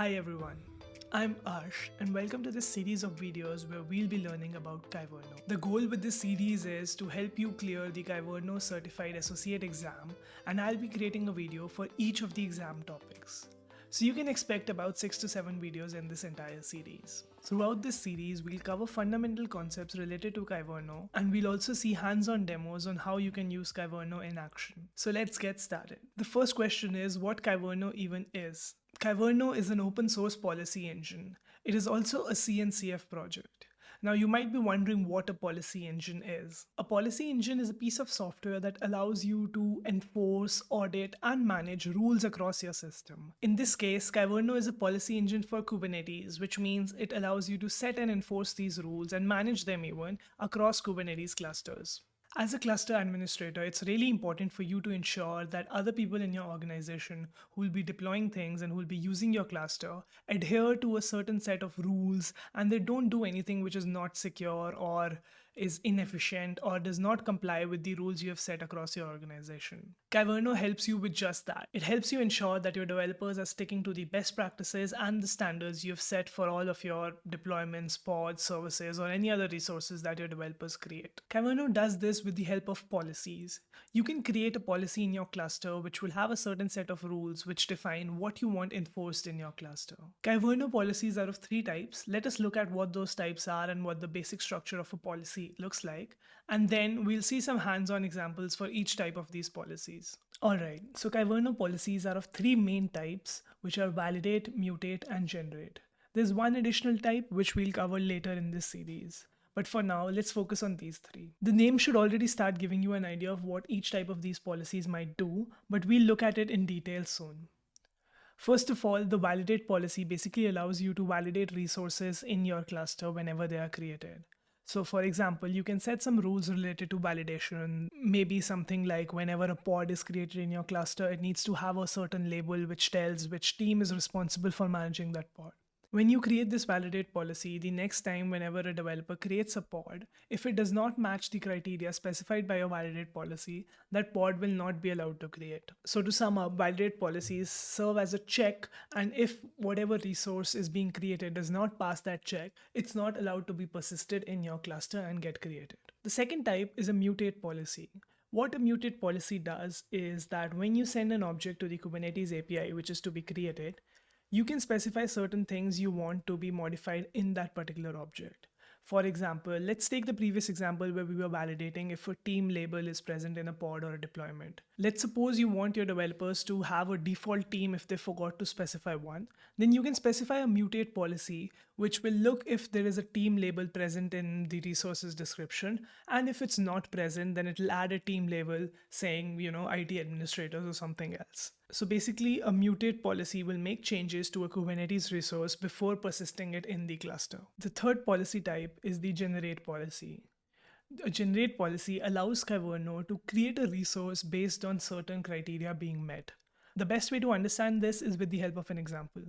Hi everyone, I'm Arsh and welcome to this series of videos where we'll be learning about Kyverno. The goal with this series is to help you clear the Kyverno Certified Associate exam, and I'll be creating a video for each of the exam topics. So you can expect about 6 to 7 videos in this entire series. Throughout this series, we'll cover fundamental concepts related to Kyverno, and we'll also see hands-on demos on how you can use Kyverno in action. So let's get started. The first question is what Kyverno even is. Kyverno is an open source policy engine. It is also a CNCF project. Now you might be wondering what a policy engine is. A policy engine is a piece of software that allows you to enforce, audit, and manage rules across your system. In this case, Kyverno is a policy engine for Kubernetes, which means it allows you to set and enforce these rules and manage them even across Kubernetes clusters. As a cluster administrator, it's really important for you to ensure that other people in your organization who will be deploying things and who will be using your cluster adhere to a certain set of rules and they don't do anything which is not secure or is inefficient or does not comply with the rules you have set across your organization. Kyverno helps you with just that. It helps you ensure that your developers are sticking to the best practices and the standards you have set for all of your deployments, pods, services, or any other resources that your developers create. Kyverno does this with the help of policies. You can create a policy in your cluster which will have a certain set of rules which define what you want enforced in your cluster. Kyverno policies are of 3 types. Let us look at what those types are and what the basic structure of a policy looks like, and then we'll see some hands-on examples for each type of these policies. Alright, so Kyverno policies are of 3 main types, which are validate, mutate, and generate. There's one additional type which we'll cover later in this series. But for now, let's focus on these 3. The name should already start giving you an idea of what each type of these policies might do, but we'll look at it in detail soon. First of all, the validate policy basically allows you to validate resources in your cluster whenever they are created. So for example, you can set some rules related to validation, maybe something like whenever a pod is created in your cluster, it needs to have a certain label which tells which team is responsible for managing that pod. When you create this validate policy, the next time whenever a developer creates a pod, if it does not match the criteria specified by your validate policy, that pod will not be allowed to create. So to sum up, validate policies serve as a check, and if whatever resource is being created does not pass that check, it's not allowed to be persisted in your cluster and get created. The second type is a mutate policy. What a mutate policy does is that when you send an object to the Kubernetes API, which is to be created, you can specify certain things you want to be modified in that particular object. For example, let's take the previous example where we were validating if a team label is present in a pod or a deployment. Let's suppose you want your developers to have a default team if they forgot to specify one. Then you can specify a mutate policy which will look if there is a team label present in the resources description, and if it's not present, then it will add a team label saying, IT administrators or something else. So basically, a mutate policy will make changes to a Kubernetes resource before persisting it in the cluster. The third policy type is the generate policy. A generate policy allows Kyverno to create a resource based on certain criteria being met. The best way to understand this is with the help of an example.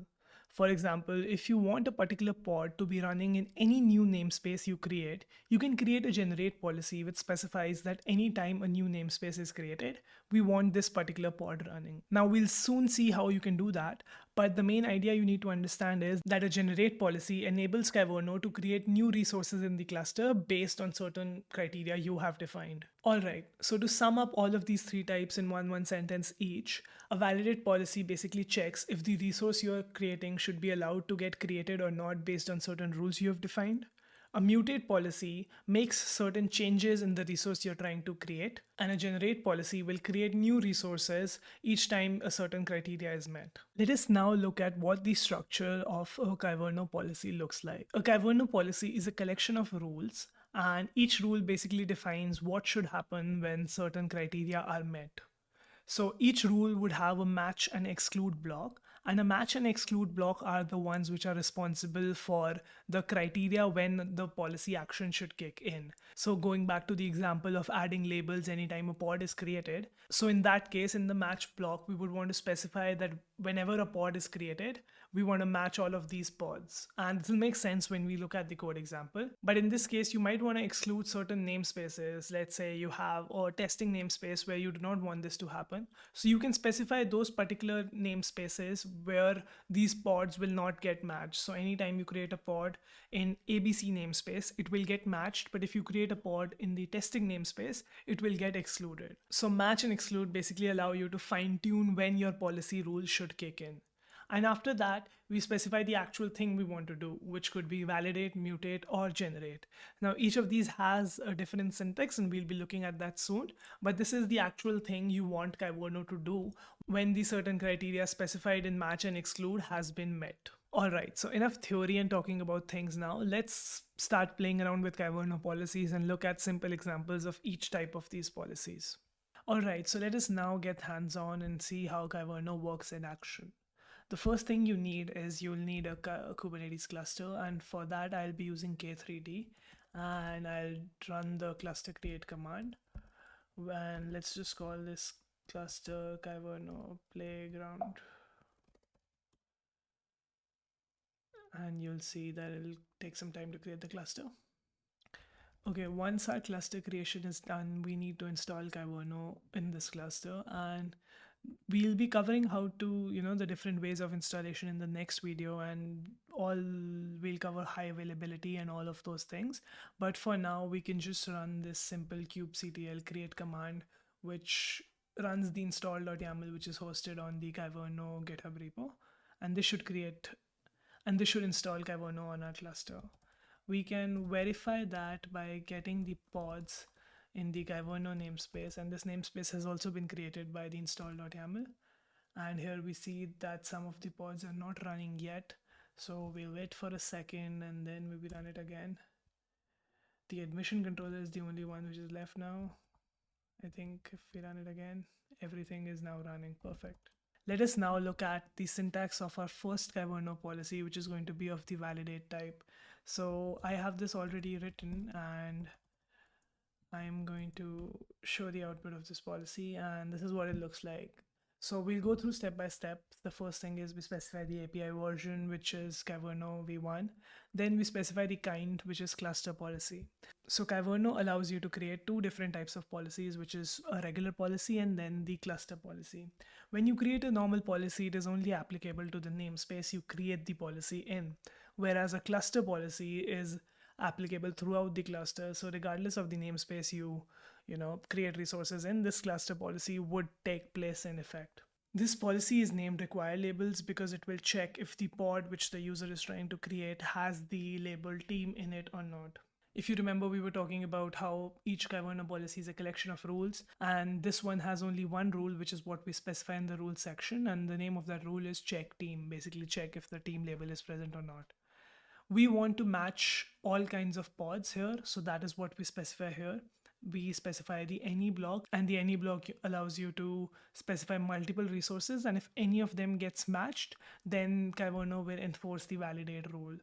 For example, if you want a particular pod to be running in any new namespace you create, you can create a generate policy which specifies that anytime a new namespace is created, we want this particular pod running. Now we'll soon see how you can do that, but the main idea you need to understand is that a generate policy enables Kyverno to create new resources in the cluster based on certain criteria you have defined. Alright, so to sum up all of these 3 types in one sentence each, a validate policy basically checks if the resource you are creating should be allowed to get created or not based on certain rules you have defined. A mutate policy makes certain changes in the resource you're trying to create, and a generate policy will create new resources each time a certain criteria is met. Let us now look at what the structure of a Kyverno policy looks like. A Kyverno policy is a collection of rules, and each rule basically defines what should happen when certain criteria are met. So each rule would have a match and exclude block, and a match and exclude block are the ones which are responsible for the criteria when the policy action should kick in. So going back to the example of adding labels anytime a pod is created. So in that case, in the match block, we would want to specify that whenever a pod is created, we want to match all of these pods. And this will make sense when we look at the code example. But in this case, you might want to exclude certain namespaces. Let's say you have a testing namespace where you do not want this to happen. So you can specify those particular namespaces where these pods will not get matched. So anytime you create a pod in ABC namespace, it will get matched. But if you create a pod in the testing namespace, it will get excluded. So match and exclude basically allow you to fine tune when your policy rules should kick in. And after that, we specify the actual thing we want to do, which could be validate, mutate, or generate. Now, each of these has a different syntax, and we'll be looking at that soon. But this is the actual thing you want Kyverno to do when the certain criteria specified in match and exclude has been met. Alright, so enough theory and talking about things now. Let's start playing around with Kyverno policies and look at simple examples of each type of these policies. Alright, so let us now get hands-on and see how Kyverno works in action. The first thing you need is you'll need a Kubernetes cluster, and for that I'll be using K3D, and I'll run the cluster create command. And let's just call this cluster Kyverno playground. And you'll see that it'll take some time to create the cluster. Okay, once our cluster creation is done, we need to install Kyverno in this cluster, and we'll be covering how to, the different ways of installation in the next video, and we'll cover high availability and all of those things. But for now, we can just run this simple kubectl create command, which runs the install.yaml, which is hosted on the Kyverno GitHub repo. And this should install Kyverno on our cluster. We can verify that by getting the pods in the Kyverno namespace, and this namespace has also been created by the install.yaml. And here we see that some of the pods are not running yet, so we'll wait for a second and then maybe run it again. The admission controller is the only one which is left now. I think if we run it again, everything is now running perfect. Let us now look at the syntax of our first Kyverno policy, which is going to be of the validate type. So I have this already written, and I'm going to show the output of this policy, and this is what it looks like. So we'll go through step by step. The first thing is we specify the API version, which is Kyverno v1. Then we specify the kind, which is cluster policy. So Kyverno allows you to create two different types of policies, which is a regular policy and then the cluster policy. When you create a normal policy, it is only applicable to the namespace you create the policy in, whereas a cluster policy is applicable throughout the cluster. So regardless of the namespace you create resources in, this cluster policy would take place in effect. This policy is named require labels because it will check if the pod which the user is trying to create has the label team in it or not. If you remember, we were talking about how each Kyverno policy is a collection of rules, and this one has only one rule, which is what we specify in the rules section, and the name of that rule is check team, basically check if the team label is present or not. We want to match all kinds of pods here, so that is what we specify here. We specify the any block, and the any block allows you to specify multiple resources, and if any of them gets matched, then Kyverno will enforce the validate rule.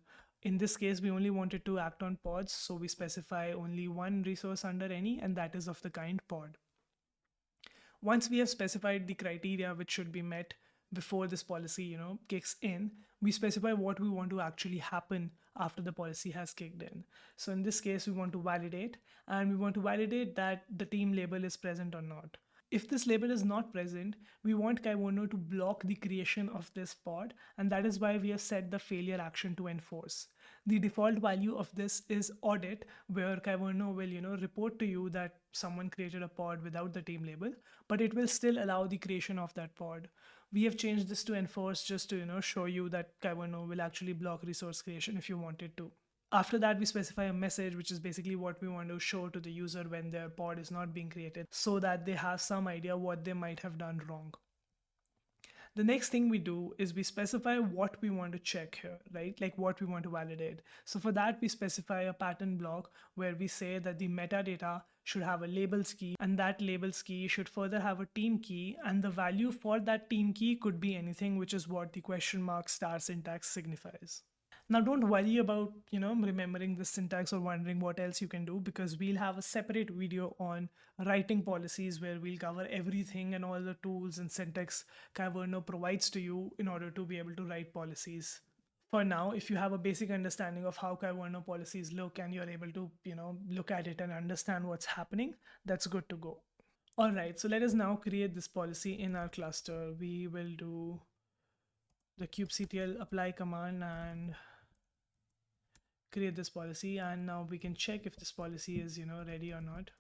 In this case, we only wanted to act on pods, so we specify only one resource under any, and that is of the kind pod. Once we have specified the criteria which should be met before this policy kicks in, we specify what we want to actually happen after the policy has kicked in. So in this case, we want to validate, and we want to validate that the team label is present or not. If this label is not present, we want Kyverno to block the creation of this pod, and that is why we have set the failure action to enforce. The default value of this is audit, where Kyverno will report to you that someone created a pod without the team label, but it will still allow the creation of that pod. We have changed this to enforce just to show you that Kyverno will actually block resource creation if you wanted to. After that, we specify a message, which is basically what we want to show to the user when their pod is not being created, so that they have some idea what they might have done wrong. The next thing we do is we specify what we want to check here, right? Like what we want to validate. So for that, we specify a pattern block where we say that the metadata should have a labels key, and that labels key should further have a team key, and the value for that team key could be anything, which is what the question mark star syntax signifies. Now, don't worry about, remembering the syntax or wondering what else you can do, because we'll have a separate video on writing policies where we'll cover everything and all the tools and syntax Kyverno provides to you in order to be able to write policies. For now, if you have a basic understanding of how Kyverno policies look and you're able to, look at it and understand what's happening, that's good to go. All right, so let us now create this policy in our cluster. We will do the kubectl apply command and create this policy, and now we can check if this policy is ready or not.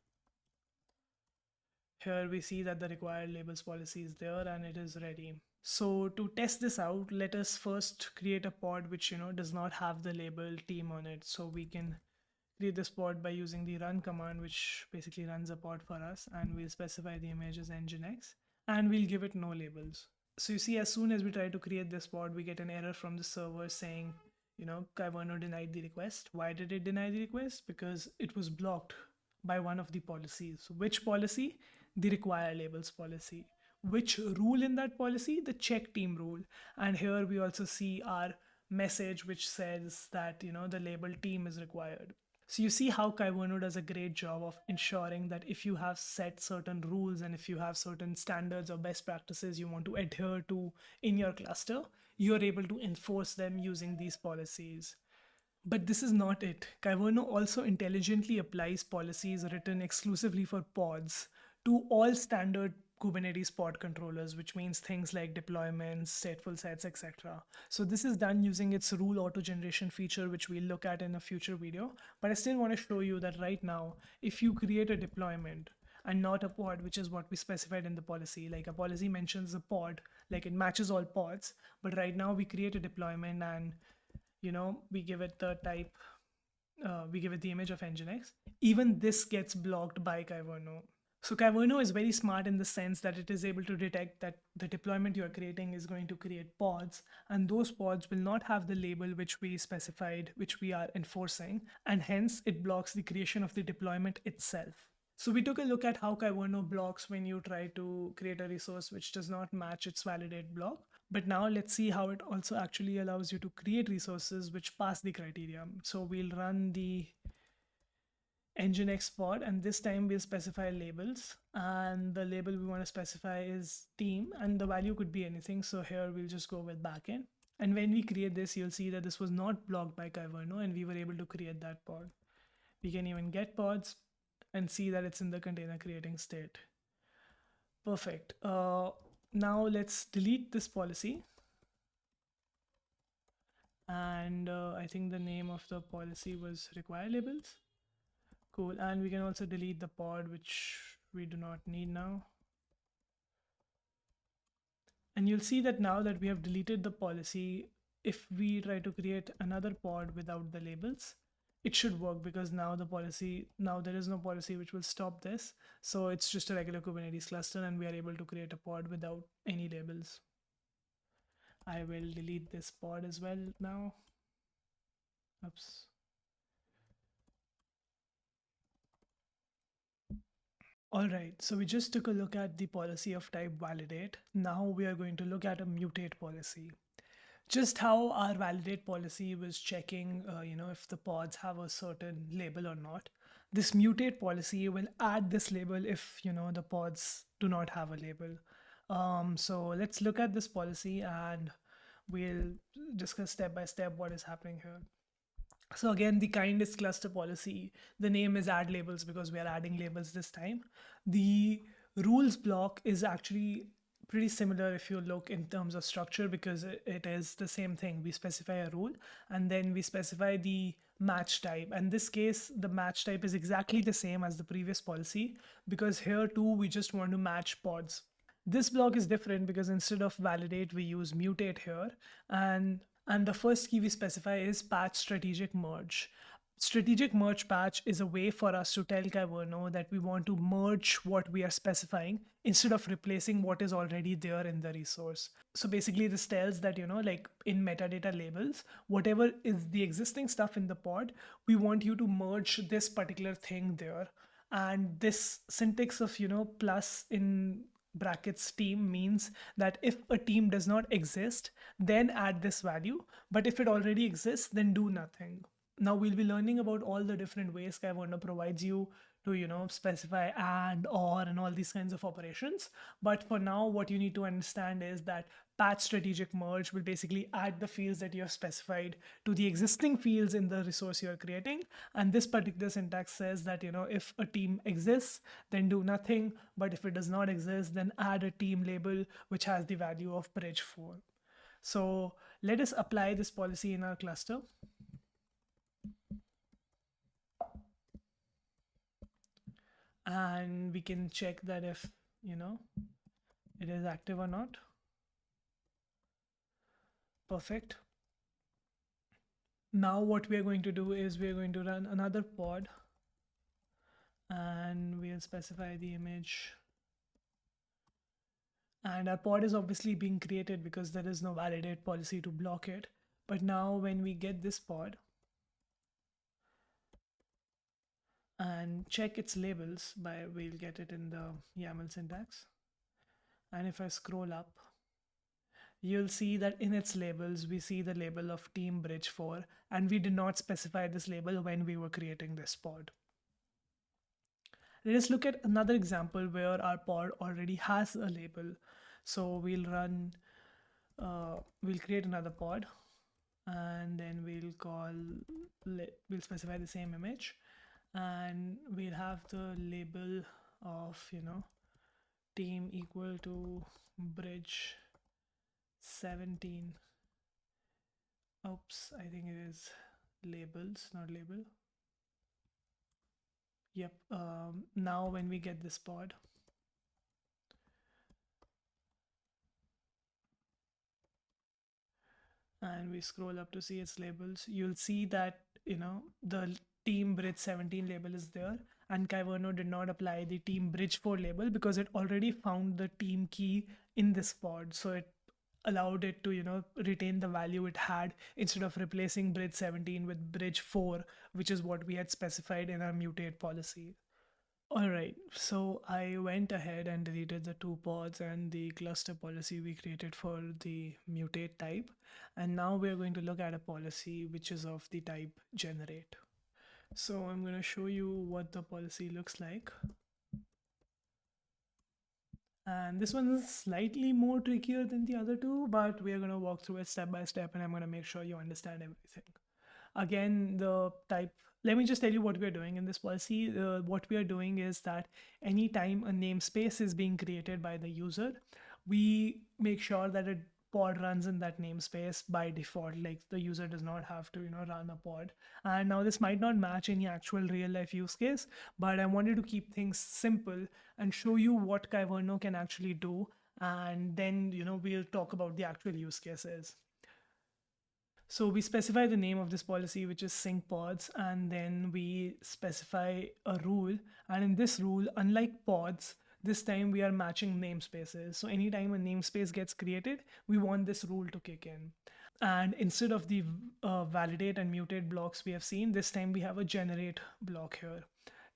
Here we see that the required labels policy is there and it is ready. So to test this out, let us first create a pod which does not have the label team on it. So we can create this pod by using the run command, which basically runs a pod for us, and we'll specify the image as nginx and we'll give it no labels. So you see, as soon as we try to create this pod, we get an error from the server saying, Kyverno denied the request. Why did it deny the request? Because it was blocked by one of the policies. Which policy? The require labels policy. Which rule in that policy? The check team rule. And here we also see our message which says that the label team is required. So you see how Kyverno does a great job of ensuring that if you have set certain rules and if you have certain standards or best practices you want to adhere to in your cluster, you're able to enforce them using these policies. But this is not it. Kyverno also intelligently applies policies written exclusively for pods to all standard Kubernetes pod controllers, which means things like deployments, stateful sets, etc. So this is done using its rule auto generation feature, which we'll look at in a future video. But I still want to show you that right now, if you create a deployment and not a pod, which is what we specified in the policy, like a policy mentions a pod, like it matches all pods, but right now we create a deployment and we give it the type, we give it the image of nginx, even this gets blocked by Kyverno. So Kyverno is very smart in the sense that it is able to detect that the deployment you are creating is going to create pods, and those pods will not have the label which we specified, which we are enforcing, and hence it blocks the creation of the deployment itself. So we took a look at how Kyverno blocks when you try to create a resource which does not match its validate block. But now let's see how it also actually allows you to create resources which pass the criteria. So we'll run the nginx pod, and this time we'll specify labels, and the label we want to specify is team, and the value could be anything. So here we'll just go with backend. And when we create this, you'll see that this was not blocked by Kyverno and we were able to create that pod. We can even get pods and see that it's in the container creating state. Perfect. Now let's delete this policy. And I think the name of the policy was require labels. Cool. And we can also delete the pod, which we do not need now. And you'll see that now that we have deleted the policy, if we try to create another pod without the labels, it should work, because now there is no policy which will stop this. So it's just a regular Kubernetes cluster and we are able to create a pod without any labels. I will delete this pod as well now. Oops. All right, so we just took a look at the policy of type validate. Now we are going to look at a mutate policy. Just how our validate policy was checking, if the pods have a certain label or not. This mutate policy will add this label if, the pods do not have a label. So let's look at this policy and we'll discuss step by step what is happening here. So again, the kind is cluster policy. The name is add labels because we are adding labels this time. The rules block is actually pretty similar if you look in terms of structure, because it is the same thing. We specify a rule and then we specify the match type. And in this case, the match type is exactly the same as the previous policy, because here too, we just want to match pods. This block is different because instead of validate, we use mutate here. And the first key we specify is patch strategic merge. Strategic merge patch is a way for us to tell Kyverno that we want to merge what we are specifying instead of replacing what is already there in the resource. So basically this tells that, like in metadata labels, whatever is the existing stuff in the pod, we want you to merge this particular thing there. And this syntax of, plus in brackets team means that if a team does not exist, then add this value. But if it already exists, then do nothing. Now we'll be learning about all the different ways Kyverno provides you to, specify and, or, and all these kinds of operations. But for now, what you need to understand is that patch strategic merge will basically add the fields that you have specified to the existing fields in the resource you're creating. And this particular syntax says that, if a team exists, then do nothing. But if it does not exist, then add a team label, which has the value of bridge 4. So let us apply this policy in our cluster. And we can check that if, it is active or not. Perfect. Now what we are going to do is we are going to run another pod, and we'll specify the image. And our pod is obviously being created because there is no validate policy to block it. But now when we get this pod and check its labels, we'll get it in the YAML syntax. And if I scroll up, you'll see that in its labels, we see the label of team bridge 4, and we did not specify this label when we were creating this pod. Let us look at another example where our pod already has a label. So we'll create another pod, and then we'll specify the same image, and we'll have the label of, team equal to bridge 17. Oops, I think it is labels, not label. Yep. Now when we get this pod, and we scroll up to see its labels, you'll see that, the team bridge 17 label is there, and Kyverno did not apply the team bridge 4 label because it already found the team key in this pod. So it allowed it to, retain the value it had instead of replacing bridge 17 with bridge 4, which is what we had specified in our mutate policy. All right, so I went ahead and deleted the 2 pods and the cluster policy we created for the mutate type. And now we're going to look at a policy which is of the type generate. So I'm going to show you what the policy looks like. And this one is slightly more trickier than the other two, but we are going to walk through it step by step, and I'm going to make sure you understand everything. Again, the type, let me just tell you what we're doing in this policy. What we are doing is that anytime a namespace is being created by the user, we make sure that a pod runs in that namespace by default. Like the user does not have to, run a pod. And now this might not match any actual real life use case, but I wanted to keep things simple and show you what Kyverno can actually do. And then, we'll talk about the actual use cases. So we specify the name of this policy, which is sync pods, and then we specify a rule. And in this rule, unlike pods, this time we are matching namespaces. So anytime a namespace gets created, we want this rule to kick in. And instead of the validate and mutate blocks we have seen, this time we have a generate block here.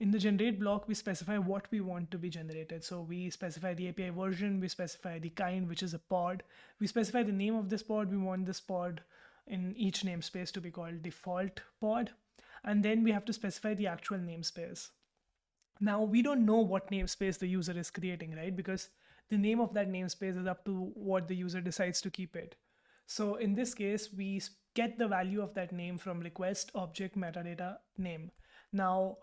In the generate block, we specify what we want to be generated. So we specify the API version, we specify the kind, which is a pod. We specify the name of this pod. We want this pod in each namespace to be called default pod. And then we have to specify the actual namespace. Now we don't know what namespace the user is creating, right? Because the name of that namespace is up to what the user decides to keep it. So in this case, we get the value of that name from request object metadata name. Now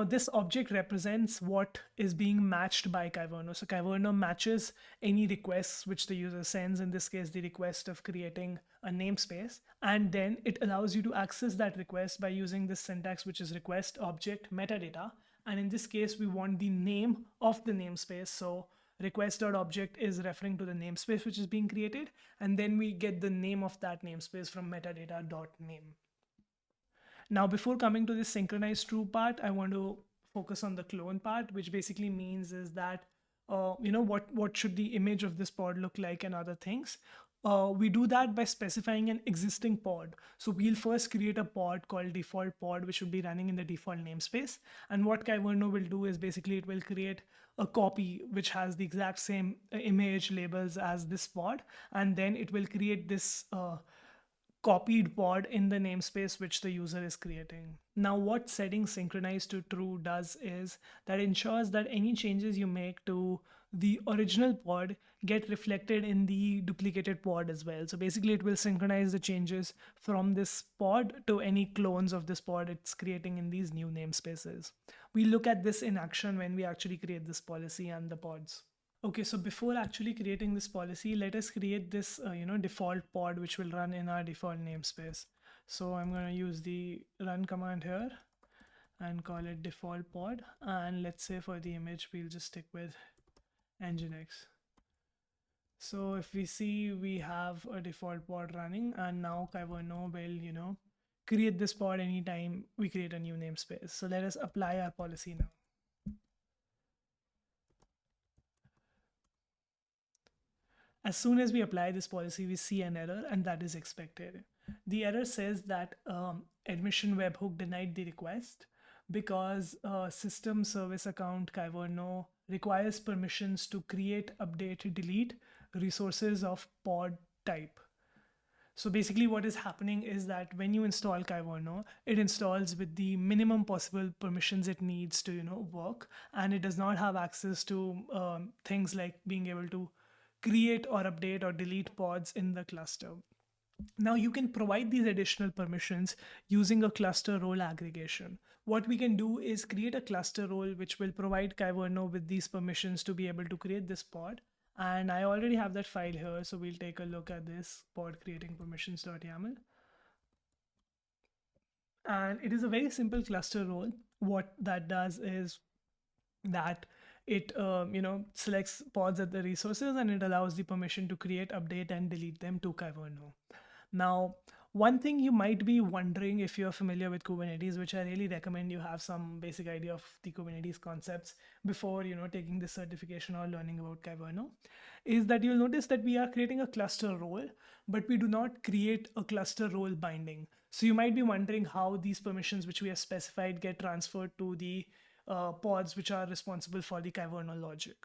this object represents what is being matched by Kyverno. So Kyverno matches any requests which the user sends, in this case, the request of creating a namespace. And then it allows you to access that request by using this syntax, which is request object metadata. And in this case, we want the name of the namespace. So request.object is referring to the namespace which is being created. And then we get the name of that namespace from metadata.name. Now, before coming to this synchronized true part, I want to focus on the clone part, which basically means is that, what should the image of this pod look like and other things. we do that by specifying an existing pod. So we'll first create a pod called default pod, which will be running in the default namespace. And what Kyverno will do is basically it will create a copy which has the exact same image labels as this pod. And then it will create this copied pod in the namespace which the user is creating. Now, what setting synchronize to true does is that ensures that any changes you make to the original pod get reflected in the duplicated pod as well. So basically, it will synchronize the changes from this pod to any clones of this pod it's creating in these new namespaces. We look at this in action when we actually create this policy and the pods. Okay, so before actually creating this policy, let us create this, default pod which will run in our default namespace. So I'm going to use the run command here and call it default pod. And let's say for the image, we'll just stick with Nginx. So if we see, we have a default pod running, and now Kyverno will, create this pod anytime we create a new namespace. So let us apply our policy now. As soon as we apply this policy, we see an error, and that is expected. The error says that admission webhook denied the request because system service account Kyverno requires permissions to create, update, delete resources of pod type. So basically what is happening is that when you install Kyverno, it installs with the minimum possible permissions it needs to work, and it does not have access to things like being able to create or update or delete pods in the cluster. Now you can provide these additional permissions using a cluster role aggregation. What we can do is create a cluster role which will provide Kyverno with these permissions to be able to create this pod. And I already have that file here, so we'll take a look at this pod creating permissions.yaml. And it is a very simple cluster role. What that does is that it selects pods at the resources, and it allows the permission to create, update, and delete them to Kyverno. Now, one thing you might be wondering if you're familiar with Kubernetes, which I really recommend you have some basic idea of the Kubernetes concepts before taking this certification or learning about Kyverno, is that you'll notice that we are creating a cluster role, but we do not create a cluster role binding. So you might be wondering how these permissions which we have specified get transferred to the pods which are responsible for the Kyverno logic.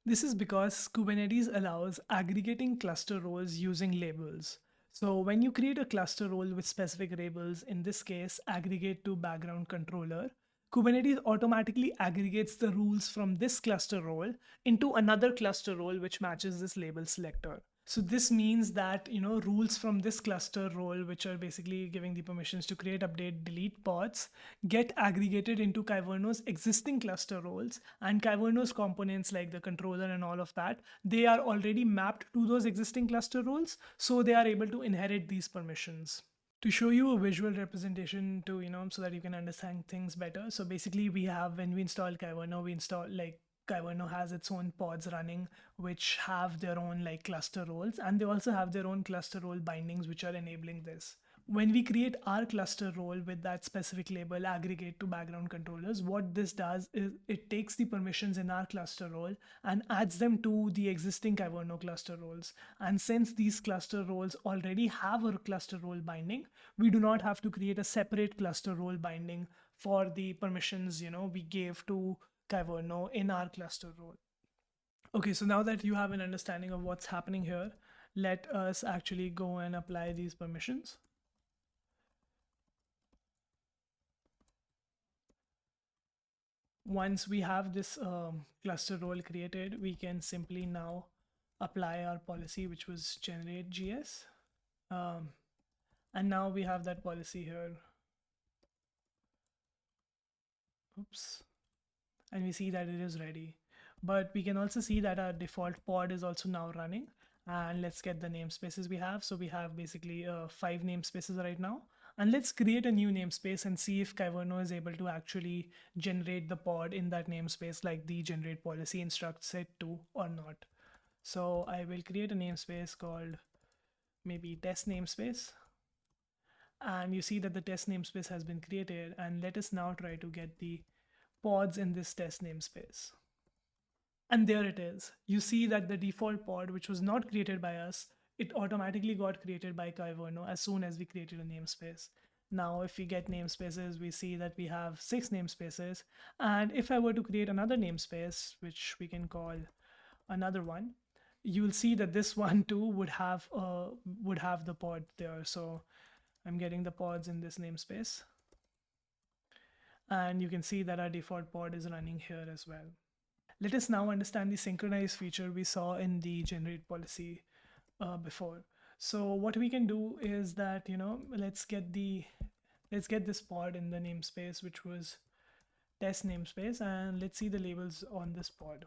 This is because Kubernetes allows aggregating cluster roles using labels. So when you create a cluster role with specific labels, in this case, aggregate to background controller, Kubernetes automatically aggregates the rules from this cluster role into another cluster role which matches this label selector. So this means that rules from this cluster role, which are basically giving the permissions to create, update, delete pods, get aggregated into Kyverno's existing cluster roles, and Kyverno's components like the controller and all of that, they are already mapped to those existing cluster roles, so they are able to inherit these permissions. To show you a visual representation to so that you can understand things better, so basically we have, when we install Kyverno, we install like Kyverno has its own pods running which have their own like cluster roles, and they also have their own cluster role bindings which are enabling this. When we create our cluster role with that specific label aggregate to background controllers, what this does is it takes the permissions in our cluster role and adds them to the existing Kyverno cluster roles. And since these cluster roles already have a cluster role binding, we do not have to create a separate cluster role binding for the permissions we gave to Kyverno in our cluster role. Okay, so now that you have an understanding of what's happening here, let us actually go and apply these permissions. Once we have this cluster role created, we can simply now apply our policy, which was generate.js. And now we have that policy here. Oops. And we see that it is ready. But we can also see that our default pod is also now running. And let's get the namespaces we have. So we have basically 5 namespaces right now. And let's create a new namespace and see if Kyverno is able to actually generate the pod in that namespace like the generate policy instructs it to or not. So I will create a namespace called maybe test namespace. And you see that the test namespace has been created. And let us now try to get the pods in this test namespace. And there it is. You see that the default pod, which was not created by us, it automatically got created by Kyverno as soon as we created a namespace. Now, if we get namespaces, we see that we have 6 namespaces. And if I were to create another namespace, which we can call another one, you'll see that this one too would have the pod there. So I'm getting the pods in this namespace. And you can see that our default pod is running here as well. Let us now understand the synchronize feature we saw in the generate policy before. So what we can do is that, let's get this pod in the namespace, which was test namespace, and let's see the labels on this pod.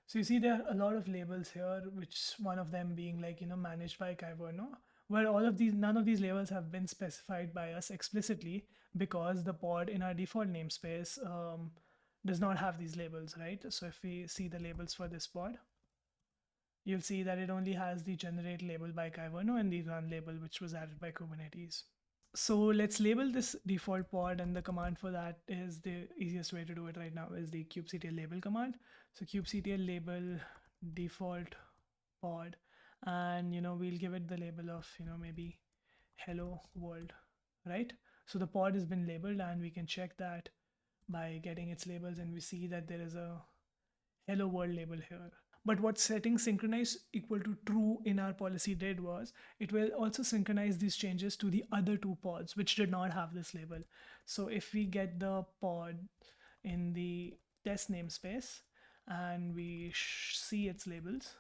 So you see there are a lot of labels here, which one of them being like, managed by Kyverno, where none of these labels have been specified by us explicitly because the pod in our default namespace does not have these labels, right? So if we see the labels for this pod, you'll see that it only has the generate label by Kyverno and the run label, which was added by Kubernetes. So let's label this default pod, and the command for that is the easiest way to do it right now is the kubectl label command. So kubectl label default pod, and we'll give it the label of maybe hello world, right? So the pod has been labeled, and we can check that by getting its labels, and we see that there is a hello world label here. But what setting synchronize equal to true in our policy did was it will also synchronize these changes to the other two pods, which did not have this label. So if we get the pod in the test namespace and we see its labels,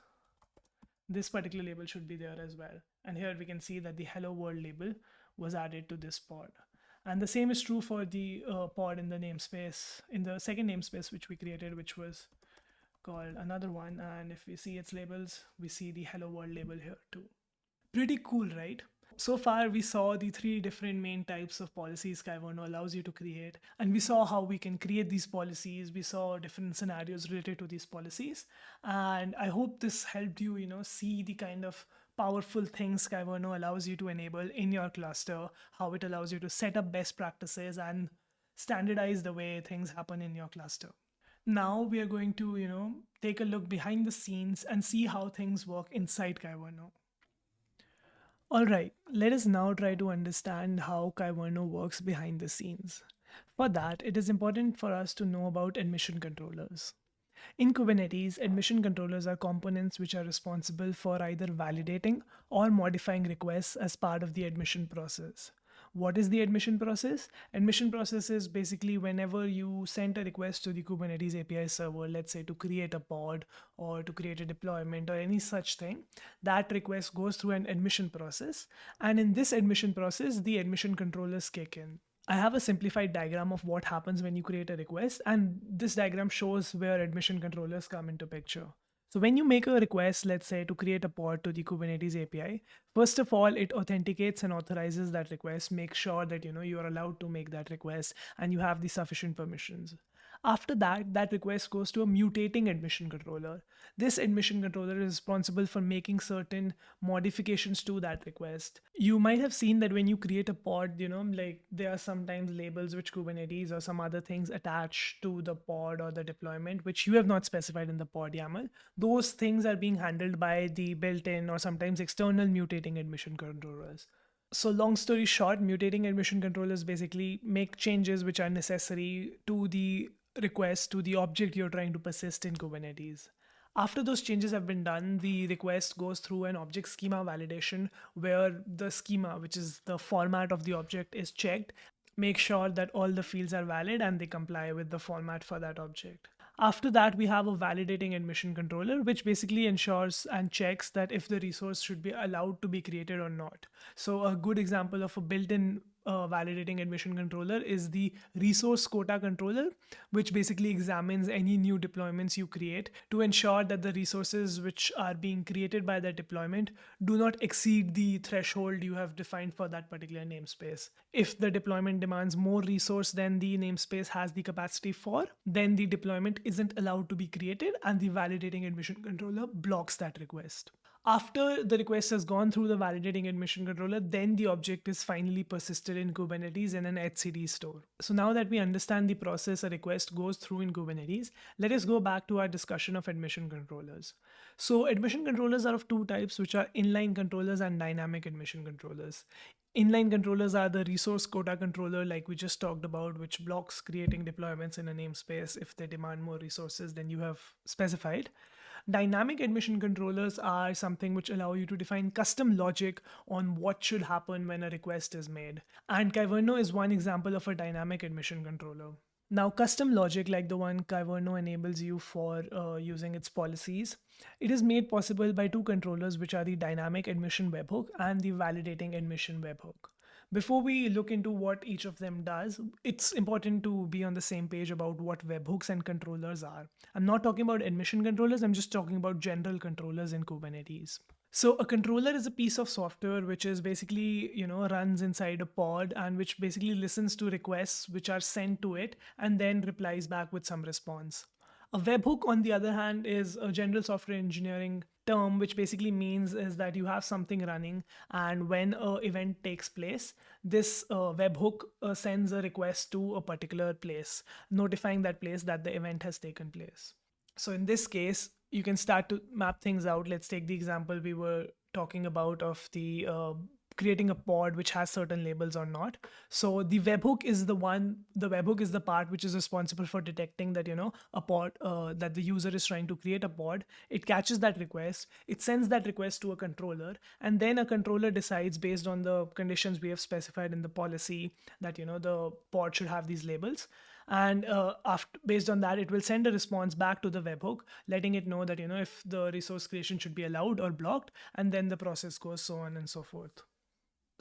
this particular label should be there as well. And here we can see that the hello world label was added to this pod. And the same is true for the pod in the namespace, in the second namespace which we created, which was called another one, and if we see its labels, we see the hello world label here too. Pretty cool, right? So far we saw the 3 different main types of policies Kyverno allows you to create, and we saw how we can create these policies. We saw different scenarios related to these policies, and I hope this helped you see the kind of powerful things Kyverno allows you to enable in your cluster, how it allows you to set up best practices and standardize the way things happen in your cluster. Now we are going to, take a look behind the scenes and see how things work inside Kyverno. All right, let us now try to understand how Kyverno works behind the scenes. For that, it is important for us to know about admission controllers. In Kubernetes, admission controllers are components which are responsible for either validating or modifying requests as part of the admission process. What is the admission process? Admission process is basically whenever you send a request to the Kubernetes API server, let's say to create a pod or to create a deployment or any such thing, that request goes through an admission process. And in this admission process, the admission controllers kick in. I have a simplified diagram of what happens when you create a request, and this diagram shows where admission controllers come into picture. So when you make a request, let's say to create a pod to the Kubernetes API, first of all, it authenticates and authorizes that request, make sure that you are allowed to make that request and you have the sufficient permissions. After that, that request goes to a mutating admission controller. This admission controller is responsible for making certain modifications to that request. You might have seen that when you create a pod, like there are sometimes labels which Kubernetes or some other things attach to the pod or the deployment, which you have not specified in the pod YAML. Those things are being handled by the built-in or sometimes external mutating admission controllers. So long story short, mutating admission controllers basically make changes which are necessary to the request, to the object you're trying to persist in Kubernetes. After those changes have been done, the request goes through an object schema validation where the schema, which is the format of the object, is checked. Make sure that all the fields are valid and they comply with the format for that object. After that, we have a validating admission controller, which basically ensures and checks that if the resource should be allowed to be created or not. So a good example of a built-in validating admission controller is the resource quota controller, which basically examines any new deployments you create to ensure that the resources which are being created by that deployment do not exceed the threshold you have defined for that particular namespace. If the deployment demands more resource than the namespace has the capacity for, then the deployment isn't allowed to be created and the validating admission controller blocks that request. After the request has gone through the validating admission controller, then the object is finally persisted in Kubernetes in an etcd store. So now that we understand the process a request goes through in Kubernetes, let us go back to our discussion of admission controllers. So admission controllers are of two types, which are inline controllers and dynamic admission controllers. Inline controllers are the resource quota controller, like we just talked about, which blocks creating deployments in a namespace if they demand more resources than you have specified. Dynamic admission controllers are something which allow you to define custom logic on what should happen when a request is made. And Kyverno is one example of a dynamic admission controller. Now, custom logic like the one Kyverno enables you for using its policies, it is made possible by two controllers, which are the dynamic admission webhook and the validating admission webhook. Before we look into what each of them does, it's important to be on the same page about what webhooks and controllers are. I'm not talking about admission controllers, I'm just talking about general controllers in Kubernetes. So a controller is a piece of software which is basically, runs inside a pod and which basically listens to requests which are sent to it and then replies back with some response. A webhook, on the other hand, is a general software engineering term, which basically means is that you have something running, and when an event takes place, this webhook sends a request to a particular place, notifying that place that the event has taken place. So in this case, you can start to map things out. Let's take the example we were talking about of the creating a pod which has certain labels or not. So the webhook is the webhook is the part which is responsible for detecting that, a pod, that the user is trying to create a pod. It catches that request, it sends that request to a controller, and then a controller decides based on the conditions we have specified in the policy that, the pod should have these labels. And based on that, it will send a response back to the webhook, letting it know that, if the resource creation should be allowed or blocked, and then the process goes so on and so forth.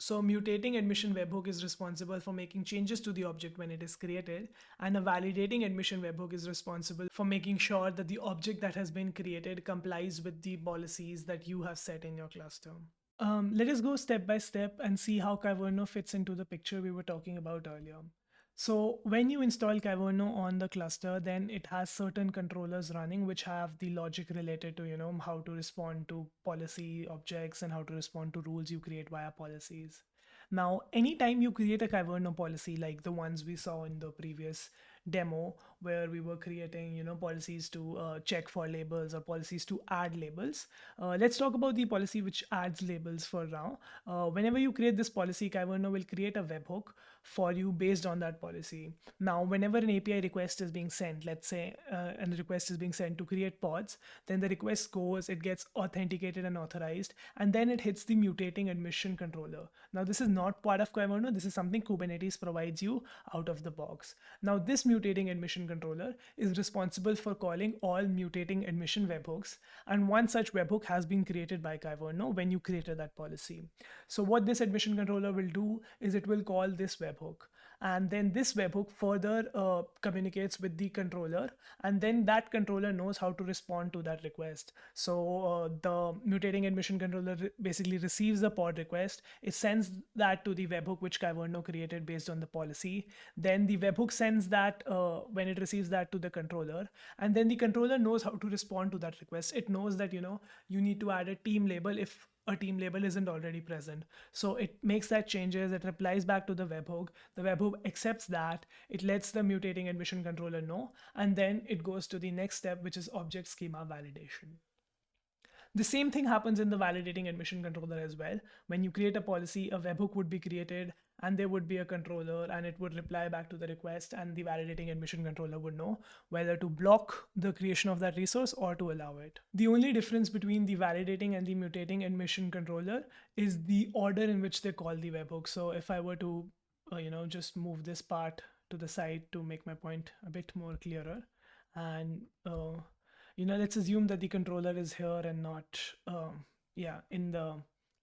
So mutating admission webhook is responsible for making changes to the object when it is created, and a validating admission webhook is responsible for making sure that the object that has been created complies with the policies that you have set in your cluster. Let us go step by step and see how Kyverno fits into the picture we were talking about earlier. So when you install Kyverno on the cluster, then it has certain controllers running which have the logic related to, how to respond to policy objects and how to respond to rules you create via policies. Now, anytime you create a Kyverno policy like the ones we saw in the previous demo where we were creating, policies to check for labels or policies to add labels. Let's talk about the policy which adds labels for now. Whenever you create this policy, Kyverno will create a webhook for you based on that policy. Now, whenever an API request is being sent, let's say and the request is being sent to create pods, then the request goes, it gets authenticated and authorized, and then it hits the mutating admission controller. Now, this is not part of Kyverno. This is something Kubernetes provides you out of the box. Now, this mutating admission controller is responsible for calling all mutating admission webhooks, and one such webhook has been created by Kyverno when you created that policy. So what this admission controller will do is it will call this webhook, and then this webhook further communicates with the controller, and then that controller knows how to respond to that request. So the mutating admission controller basically receives the pod request, it sends that to the webhook which Kyverno created based on the policy. Then the webhook sends that when it receives that to the controller, and then the controller knows how to respond to that request. It knows that, you need to add a team label if a team label isn't already present. So it makes that changes, it replies back to the webhook accepts that, it lets the mutating admission controller know, and then it goes to the next step, which is object schema validation. The same thing happens in the validating admission controller as well. When you create a policy, a webhook would be created and there would be a controller, and it would reply back to the request, and the validating admission controller would know whether to block the creation of that resource or to allow it. The only difference between the validating and the mutating admission controller is the order in which they call the webhook. So if I were to just move this part to the side to make my point a bit more clearer, and let's assume that the controller is here and not in the,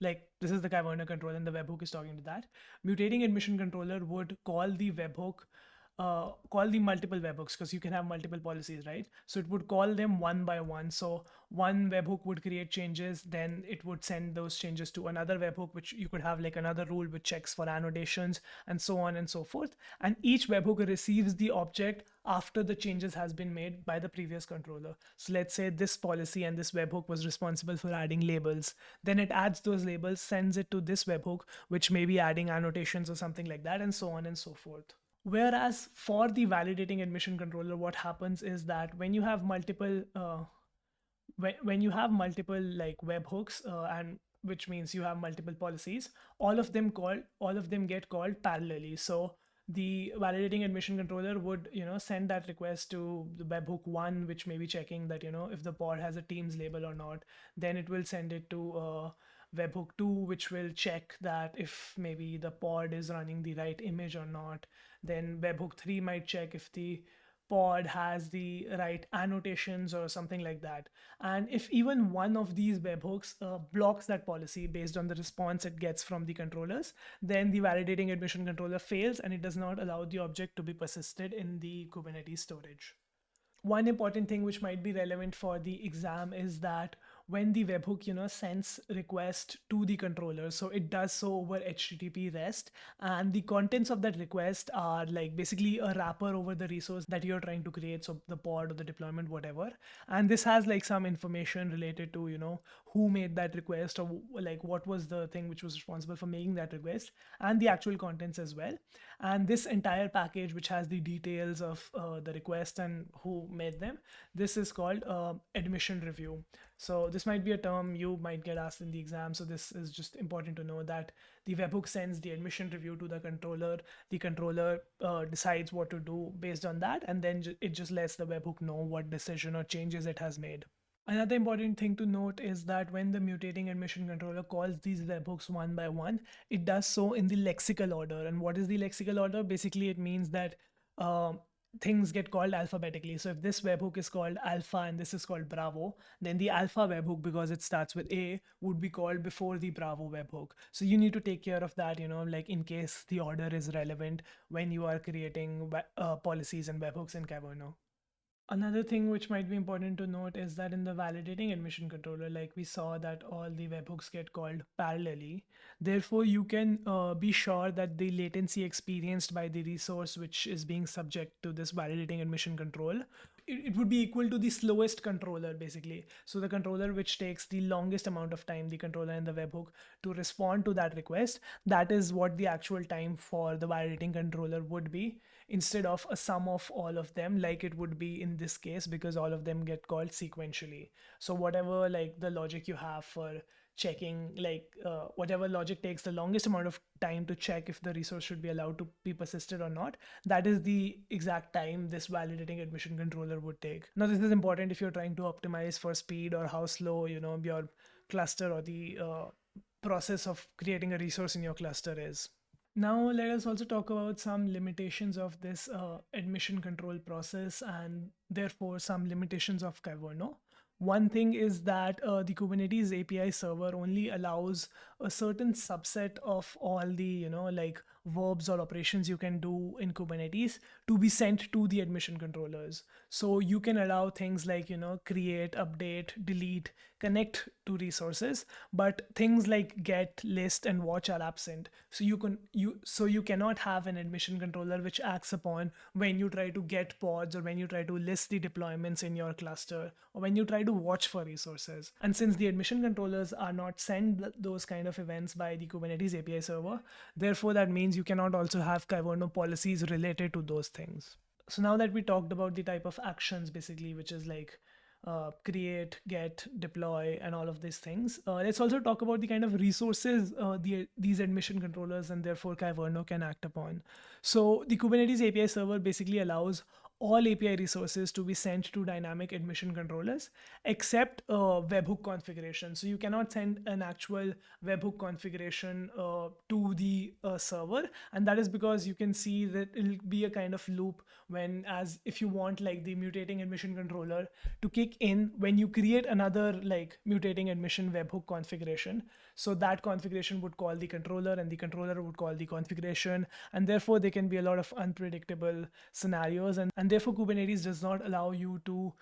like, this is the Kyverno controller and the webhook is talking to that. Mutating admission controller would call the webhook call the multiple webhooks, because you can have multiple policies, right? So it would call them one by one. So one webhook would create changes, then it would send those changes to another webhook, which you could have like another rule which checks for annotations and so on and so forth. And each webhook receives the object after the changes has been made by the previous controller. So let's say this policy and this webhook was responsible for adding labels. Then it adds those labels, sends it to this webhook, which may be adding annotations or something like that, and so on and so forth. Whereas for the validating admission controller, what happens is that when you have multiple when you have multiple like webhooks, and which means you have multiple policies, all of them get called parallelly. So the validating admission controller would send that request to the webhook 1, which may be checking that if the pod has a teams label or not. Then it will send it to webhook 2, which will check that if maybe the pod is running the right image or not. Then webhook 3 might check if the pod has the right annotations or something like that. And if even one of these webhooks blocks that policy based on the response it gets from the controllers, then the validating admission controller fails and it does not allow the object to be persisted in the Kubernetes storage. One important thing which might be relevant for the exam is that when the webhook sends request to the controller, so it does so over HTTP REST, and the contents of that request are like basically a wrapper over the resource that you're trying to create, so the pod or the deployment, whatever. And this has like some information related to who made that request, or like what was the thing which was responsible for making that request, and the actual contents as well. And this entire package, which has the details of the request and who made them, this is called admission review. So this might be a term you might get asked in the exam. So this is just important to know that the webhook sends the admission review to the controller. The controller decides what to do based on that, and then it just lets the webhook know what decision or changes it has made. Another important thing to note is that when the mutating admission controller calls these webhooks one by one, it does so in the lexical order. And what is the lexical order? Basically, it means that things get called alphabetically. So if this webhook is called alpha and this is called bravo, then the alpha webhook, because it starts with A, would be called before the bravo webhook. So you need to take care of that, like in case the order is relevant when you are creating policies and webhooks in Kyverno. Another thing which might be important to note is that in the validating admission controller, like we saw that all the webhooks get called parallelly. Therefore, you can be sure that the latency experienced by the resource which is being subject to this validating admission control, it would be equal to the slowest controller basically. So the controller which takes the longest amount of time, the controller and the webhook, to respond to that request, that is what the actual time for the validating controller would be, instead of a sum of all of them like it would be in this case, because all of them get called sequentially. So whatever like the logic you have for checking, like whatever logic takes the longest amount of time to check if the resource should be allowed to be persisted or not, that is the exact time this validating admission controller would take. Now this is important if you're trying to optimize for speed or how slow your cluster or the process of creating a resource in your cluster is. Now, let us also talk about some limitations of this admission control process, and therefore some limitations of Kyverno. One thing is that the Kubernetes API server only allows a certain subset of all the, like verbs or operations you can do in Kubernetes to be sent to the admission controllers. So you can allow things like, create, update, delete, connect to resources, but things like get, list, and watch are absent. So you cannot have an admission controller which acts upon when you try to get pods, or when you try to list the deployments in your cluster, or when you try to watch for resources. And since the admission controllers are not sent those kind of events by the Kubernetes API server, therefore that means you cannot also have Kyverno policies related to those things. So now that we talked about the type of actions basically, which is like create, get, deploy, and all of these things, let's also talk about the kind of resources these admission controllers and therefore Kyverno can act upon. So the Kubernetes API server basically allows all API resources to be sent to dynamic admission controllers except webhook configuration. So you cannot send an actual webhook configuration to the server, and that is because you can see that it'll be a kind of loop when, as if you want like the mutating admission controller to kick in when you create another like mutating admission webhook configuration. So that configuration would call the controller, and the controller would call the configuration, and therefore there can be a lot of unpredictable scenarios, and therefore Kubernetes does not allow you to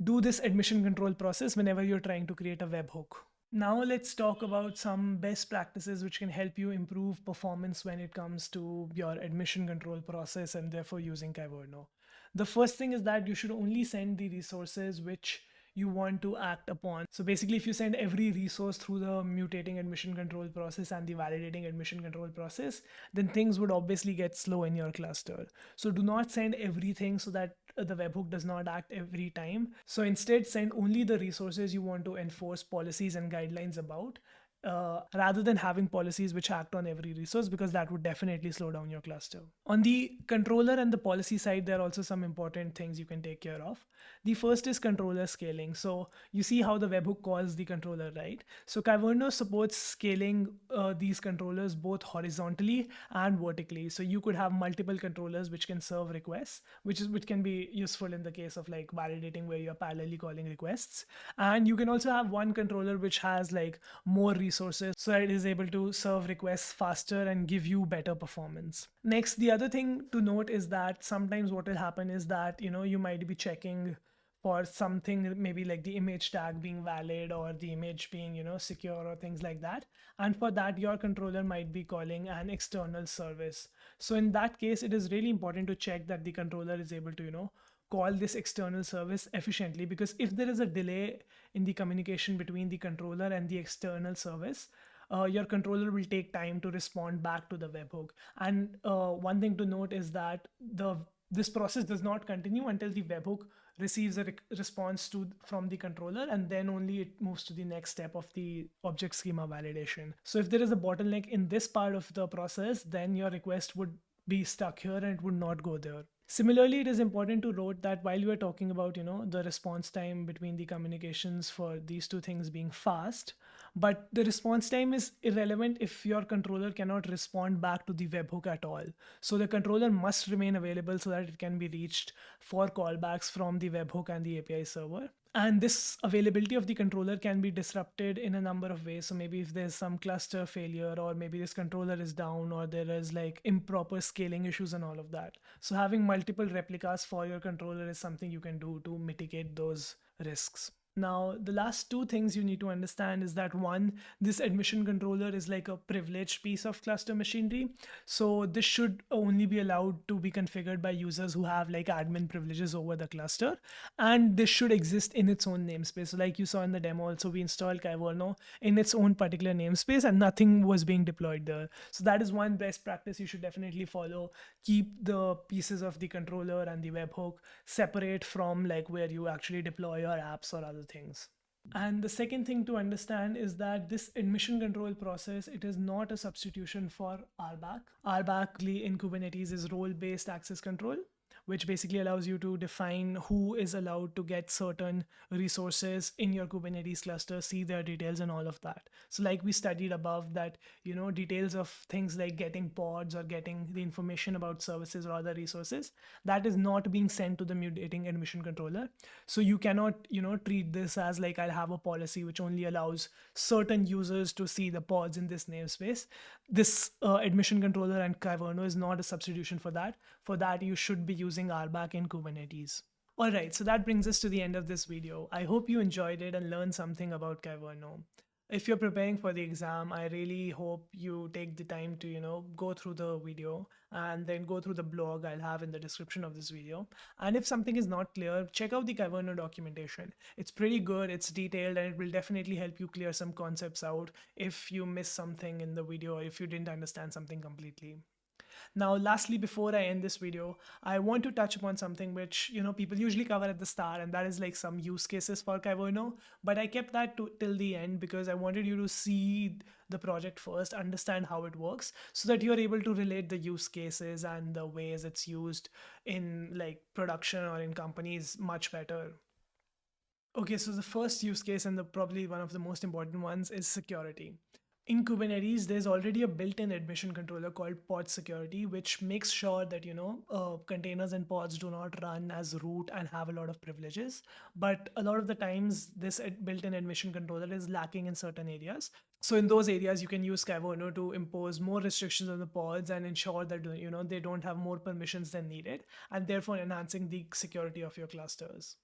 do this admission control process whenever you're trying to create a webhook. Now let's talk about some best practices which can help you improve performance when it comes to your admission control process and therefore using Kyverno. The first thing is that you should only send the resources which you want to act upon. So basically, if you send every resource through the mutating admission control process and the validating admission control process, then things would obviously get slow in your cluster. So do not send everything so that the webhook does not act every time. So instead, send only the resources you want to enforce policies and guidelines about, rather than having policies which act on every resource, because that would definitely slow down your cluster. On the controller and the policy side, there are also some important things you can take care of. The first is controller scaling. So you see how the webhook calls the controller, right? So Kyverno supports scaling these controllers both horizontally and vertically. So you could have multiple controllers which can serve requests, which can be useful in the case of like validating where you're parallelly calling requests. And you can also have one controller which has like more resources, so it is able to serve requests faster and give you better performance. Next, the other thing to note is that sometimes what will happen is that you might be checking for something, maybe like the image tag being valid or the image being secure or things like that, and for that your controller might be calling an external service. So in that case, it is really important to check that the controller is able to call this external service efficiently, because if there is a delay in the communication between the controller and the external service, your controller will take time to respond back to the webhook. And one thing to note is that this process does not continue until the webhook receives a response from the controller, and then only it moves to the next step of the object schema validation. So if there is a bottleneck in this part of the process, then your request would be stuck here and it would not go there. Similarly, it is important to note that while we are talking about the response time between the communications for these two things being fast, but the response time is irrelevant if your controller cannot respond back to the webhook at all. So the controller must remain available so that it can be reached for callbacks from the webhook and the API server. And this availability of the controller can be disrupted in a number of ways. So maybe if there's some cluster failure, or maybe this controller is down, or there is like improper scaling issues and all of that. So having multiple replicas for your controller is something you can do to mitigate those risks. Now, the last two things you need to understand is that one, this admission controller is like a privileged piece of cluster machinery. So this should only be allowed to be configured by users who have like admin privileges over the cluster. And this should exist in its own namespace. So like you saw in the demo also, we installed Kyverno in its own particular namespace and nothing was being deployed there. So that is one best practice you should definitely follow. Keep the pieces of the controller and the webhook separate from like where you actually deploy your apps or other things. And the second thing to understand is that this admission control process, it is not a substitution for RBAC. RBAC in Kubernetes is role-based access control, which basically allows you to define who is allowed to get certain resources in your Kubernetes cluster, see their details and all of that. So like we studied above that, details of things like getting pods or getting the information about services or other resources, that is not being sent to the mutating admission controller. So you cannot, treat this as like I'll have a policy which only allows certain users to see the pods in this namespace. This admission controller and Kyverno is not a substitution for that. For that, you should be using RBAC in Kubernetes. Alright, so that brings us to the end of this video. I hope you enjoyed it and learned something about Kyverno. If you're preparing for the exam, I really hope you take the time to, go through the video and then go through the blog I'll have in the description of this video. And if something is not clear, check out the Kyverno documentation. It's pretty good, it's detailed, and it will definitely help you clear some concepts out if you missed something in the video or if you didn't understand something completely. Now, lastly, before I end this video, I want to touch upon something which, people usually cover at the start, and that is like some use cases for Kyverno. But I kept that till the end because I wanted you to see the project first, understand how it works, so that you're able to relate the use cases and the ways it's used in like production or in companies much better. Okay, so the first use case and probably one of the most important ones is security. In Kubernetes, there's already a built-in admission controller called pod security, which makes sure that containers and pods do not run as root and have a lot of privileges. But a lot of the times, this built-in admission controller is lacking in certain areas. So in those areas, you can use Kyverno to impose more restrictions on the pods and ensure that they don't have more permissions than needed, and therefore enhancing the security of your clusters.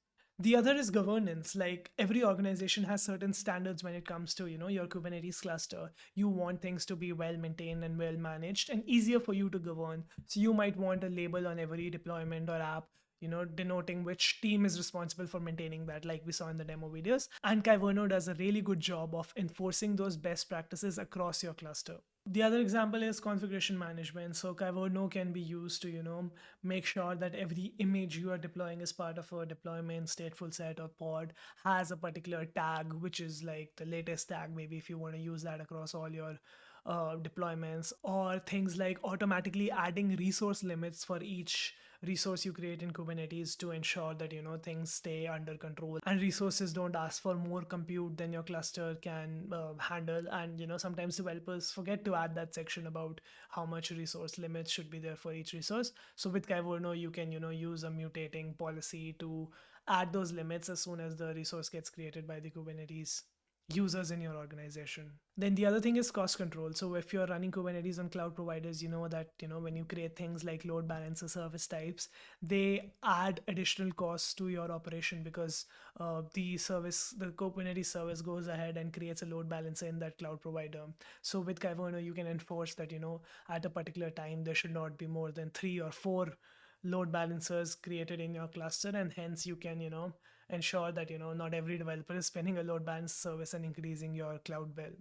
The other is governance. Like every organization has certain standards when it comes to your Kubernetes cluster. You want things to be well maintained and well managed and easier for you to govern. So you might want a label on every deployment or app, denoting which team is responsible for maintaining that, like we saw in the demo videos. And Kyverno does a really good job of enforcing those best practices across your cluster. The other example is configuration management. So Kyverno can be used to, make sure that every image you are deploying as part of a deployment, stateful set, or pod has a particular tag, which is like the latest tag, maybe if you want to use that across all your deployments, or things like automatically adding resource limits for each resource you create in Kubernetes to ensure that things stay under control and resources don't ask for more compute than your cluster can handle. And sometimes developers forget to add that section about how much resource limits should be there for each resource. So with Kyverno, you can use a mutating policy to add those limits as soon as the resource gets created by the Kubernetes users in your organization. Then the other thing is cost control. So if you're running Kubernetes on cloud providers, you know that when you create things like load balancer service types, they add additional costs to your operation because the Kubernetes service goes ahead and creates a load balancer in that cloud provider. So with Kyverno, you can enforce that at a particular time there should not be more than 3 or 4 load balancers created in your cluster, and hence you can ensure that not every developer is spinning a load balance service and increasing your cloud bill.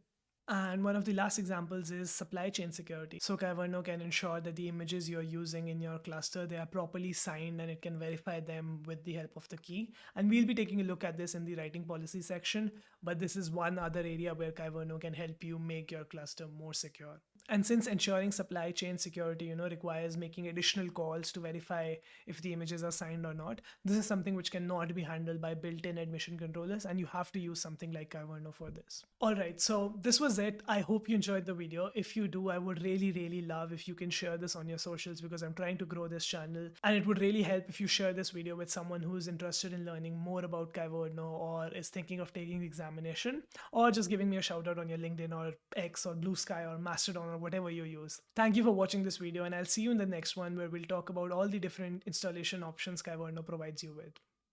And one of the last examples is supply chain security. So Kyverno can ensure that the images you're using in your cluster, they are properly signed and it can verify them with the help of the key. And we'll be taking a look at this in the writing policy section, but this is one other area where Kyverno can help you make your cluster more secure. And since ensuring supply chain security, requires making additional calls to verify if the images are signed or not, this is something which cannot be handled by built-in admission controllers, and you have to use something like Kyverno for this. All right, so this was it. I hope you enjoyed the video. If you do, I would really, really love if you can share this on your socials because I'm trying to grow this channel, and it would really help if you share this video with someone who's interested in learning more about Kyverno or is thinking of taking the examination, or just giving me a shout out on your LinkedIn or X or Blue Sky or Mastodon or whatever you use. Thank you for watching this video, and I'll see you in the next one where we'll talk about all the different installation options Kyverno provides you with.